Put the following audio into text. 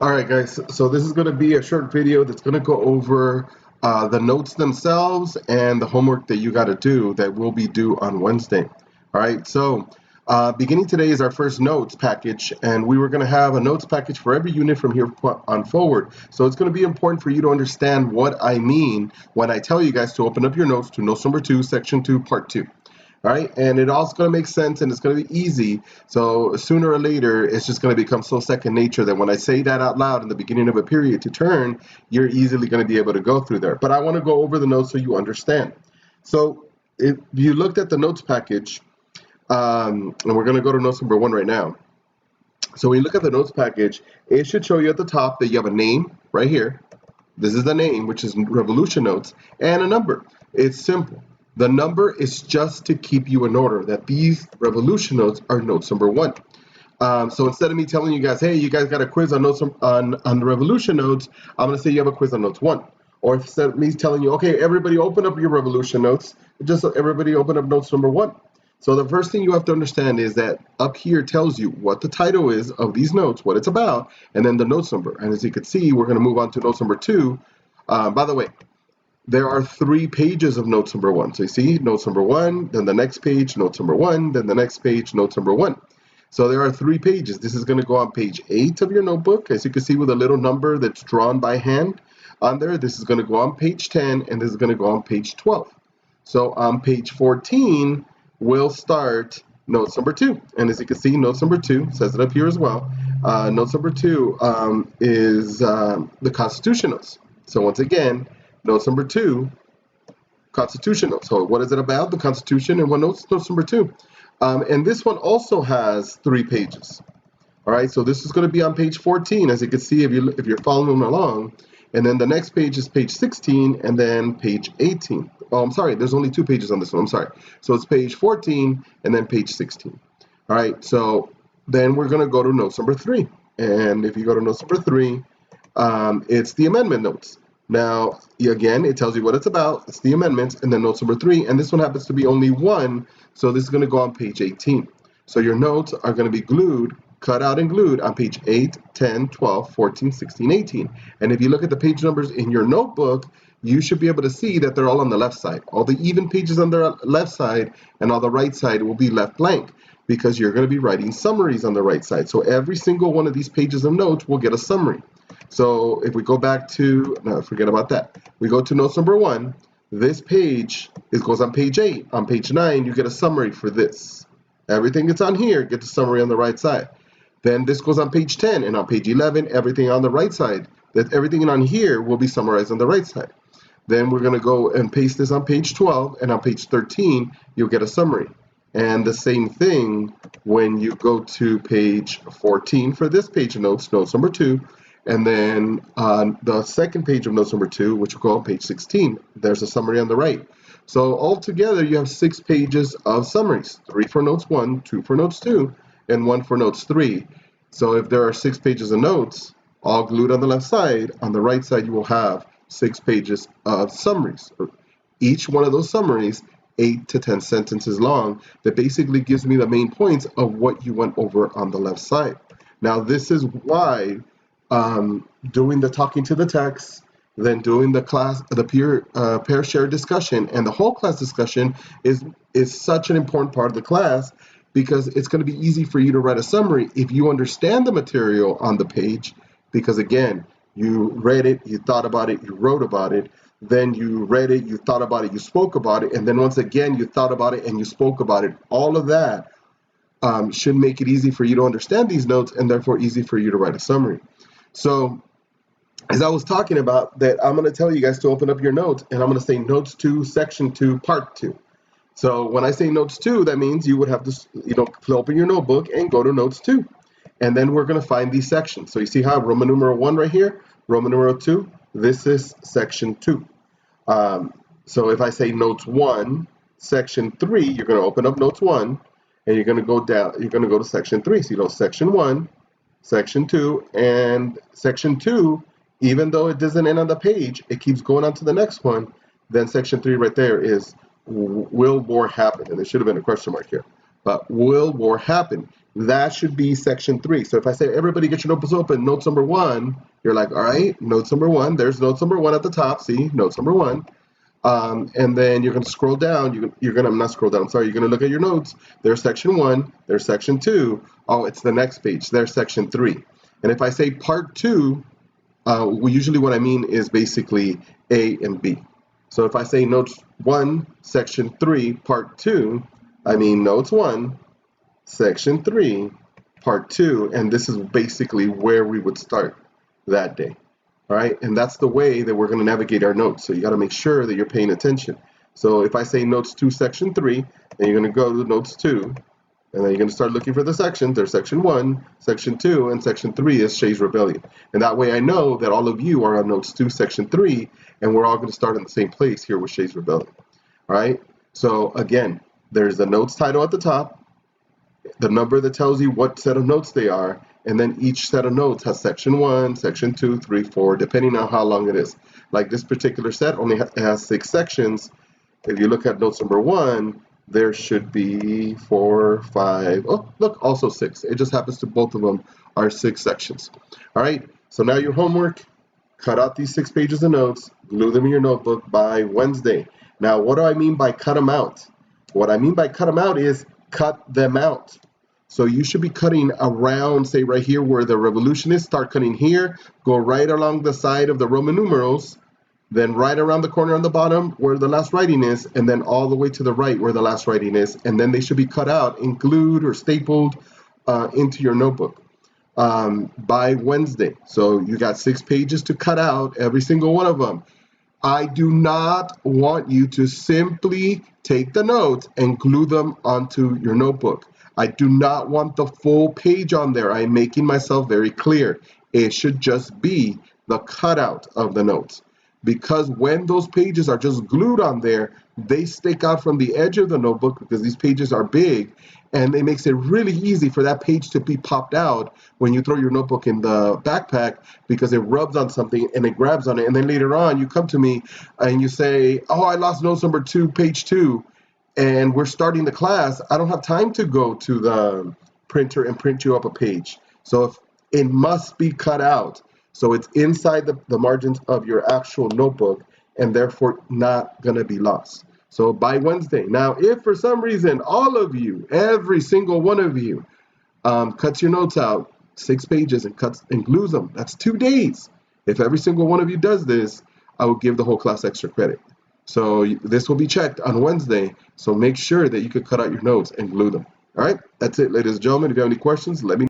All right, guys. So this is going to be a short video that's going to go over the notes themselves and the homework that you got to do that will be due on Wednesday. All right. So beginning today is our first notes package, and we were going to have a notes package for every unit from here on forward. So it's going to be important for you to understand what I mean when I tell you guys to open up your notes to notes number 2, section 2, part 2. All right, and it all's going to make sense and it's going to be easy. So sooner or later, it's just going to become so second nature that when I say that out loud in the beginning of a period to turn, you're easily going to be able to go through there. But I want to go over the notes so you understand. So if you looked at the notes package, and we're going to go to notes number 1 right now. So when you look at the notes package, it should show you at the top that you have a name right here. This is the name, which is Revolution Notes, and a number. It's simple. The number is just to keep you in order that these Revolution Notes are notes number 1. So instead of me telling you guys, hey, you guys got a quiz on notes on the Revolution Notes, I'm going to say you have a quiz on notes 1. Or instead of me telling you, okay, everybody open up your Revolution Notes, just everybody open up notes number 1. So the first thing you have to understand is that up here tells you what the title is of these notes, what it's about, and then the notes number. And as you can see, we're going to move on to notes number 2. By the way, there are 3 pages of notes number 1. So you see notes number 1, then the next page, notes number 1, then the next page, notes number 1. So there are 3 pages. This is going to go on page 8 of your notebook, as you can see with a little number that's drawn by hand on there. This is going to go on page 10, and this is going to go on page 12. So on page 14, we'll start notes number 2. And as you can see, notes number 2 says it up here as well. Notes number 2 is the Constitution notes. So once again, notes number 2, Constitution notes. So what is it about? The Constitution, and what notes? Notes number 2. And this one also has 3 pages. All right, so this is going to be on page 14, as you can see if you're following along. And then the next page is page 16, and then page 18. Oh, I'm sorry, there's only 2 pages on this one. I'm sorry. So it's page 14 and then page 16. All right, so then we're going to go to notes number 3. And if you go to notes number 3, it's the amendment notes. Now, again, it tells you what it's about. It's the amendments, and then notes number 3. And this one happens to be only 1, so this is going to go on page 18. So your notes are going to be glued, cut out and glued on page 8, 10, 12, 14, 16, 18. And if you look at the page numbers in your notebook, you should be able to see that they're all on the left side. All the even pages on the left side and on the right side will be left blank because you're going to be writing summaries on the right side. So every single one of these pages of notes will get a summary. So if we go back to, no, forget about that. We go to notes number 1. This page goes on page 8. On page 9, you get a summary for this. Everything that's on here gets a summary on the right side. Then this goes on page 10, and on page 11, everything on the right side, that everything on here will be summarized on the right side. Then we're going to go and paste this on page 12, and on page 13, you'll get a summary. And the same thing when you go to page 14 for this page of notes, notes number 2, and then on the second page of notes number 2, which will go on page 16, there's a summary on the right. So altogether, you have 6 pages of summaries, 3 for notes 1, 2 for notes 2, and 1 for notes 3. So if there are 6 pages of notes, all glued on the left side, on the right side you will have 6 pages of summaries. Each one of those summaries, 8 to 10 sentences long, that basically gives me the main points of what you went over on the left side. Now this is why doing the talking to the text, then doing the class, the pair share discussion, and the whole class discussion is such an important part of the class, because it's going to be easy for you to write a summary if you understand the material on the page, because again, you read it, you thought about it, you wrote about it, then you read it, you thought about it, you spoke about it, and then once again, you thought about it and you spoke about it. All of that should make it easy for you to understand these notes, and therefore easy for you to write a summary. So as I was talking about that, I'm going to tell you guys to open up your notes, and I'm going to say notes 2, section 2, part 2. So when I say notes 2, that means you would have to, open your notebook and go to notes 2. And then we're going to find these sections. So you see how Roman numeral 1 right here, Roman numeral 2, this is section 2. So if I say notes 1, section 3, you're going to open up notes 1, and you're going to go down, you're going to go to section 3. So section 1, section 2, and section 2, even though it doesn't end on the page, it keeps going on to the next one. Then section 3 right there is will war happen? And there should have been a question mark here. But will war happen? that should be section 3. So if I say, everybody get your notebooks open, notes number 1, you're like, all right, notes number 1, there's notes number 1 at the top, see, notes number 1. And then you're going to scroll down. You're going to not scroll down. Sorry, you're going to look at your notes. There's section 1. There's section 2. Oh, it's the next page. There's section 3. And if I say part 2, usually what I mean is basically A and B. So if I say notes 1, section 3, part 2, I mean notes 1, section 3, part 2, and this is basically where we would start that day. All right, and that's the way that we're going to navigate our notes. So you got to make sure that you're paying attention. So if I say notes 2, section 3, then you're going to go to notes 2, and then you're going to start looking for the sections. There's section 1, section 2, and section 3 is Shay's Rebellion. And that way I know that all of you are on notes 2, section 3, and we're all going to start in the same place here with Shay's Rebellion. All right, so again, there's the notes title at the top, the number that tells you what set of notes they are, and then each set of notes has section 1, section 2, 3, 4, depending on how long it is. Like this particular set only has 6 sections. If you look at notes number 1, there should be 4, 5, oh, look, also 6. It just happens to both of them are 6 sections. All right, so now your homework, cut out these 6 pages of notes, glue them in your notebook by Wednesday. Now, what do I mean by cut them out? What I mean by cut them out is cut them out. So you should be cutting around, say right here where the revolution is, start cutting here, go right along the side of the Roman numerals, then right around the corner on the bottom where the last writing is, and then all the way to the right where the last writing is, and then they should be cut out and glued or stapled into your notebook by Wednesday. So you got 6 pages to cut out, every single one of them. I do not want you to simply take the notes and glue them onto your notebook. I do not want the full page on there. I'm making myself very clear. It should just be the cutout of the notes. Because when those pages are just glued on there, they stick out from the edge of the notebook because these pages are big, and it makes it really easy for that page to be popped out when you throw your notebook in the backpack because it rubs on something and it grabs on it. And then later on, you come to me and you say, oh, I lost notes number 2, page 2. And we're starting the class, I don't have time to go to the printer and print you up a page. So it must be cut out. So it's inside the margins of your actual notebook and therefore not going to be lost. So by Wednesday. Now, if for some reason all of you, every single one of you, cuts your notes out 6 pages and cuts and glues them, that's 2 days. If every single one of you does this, I will give the whole class extra credit. So this will be checked on Wednesday. So make sure that you can cut out your notes and glue them. All right, that's it, ladies and gentlemen. If you have any questions, let me know.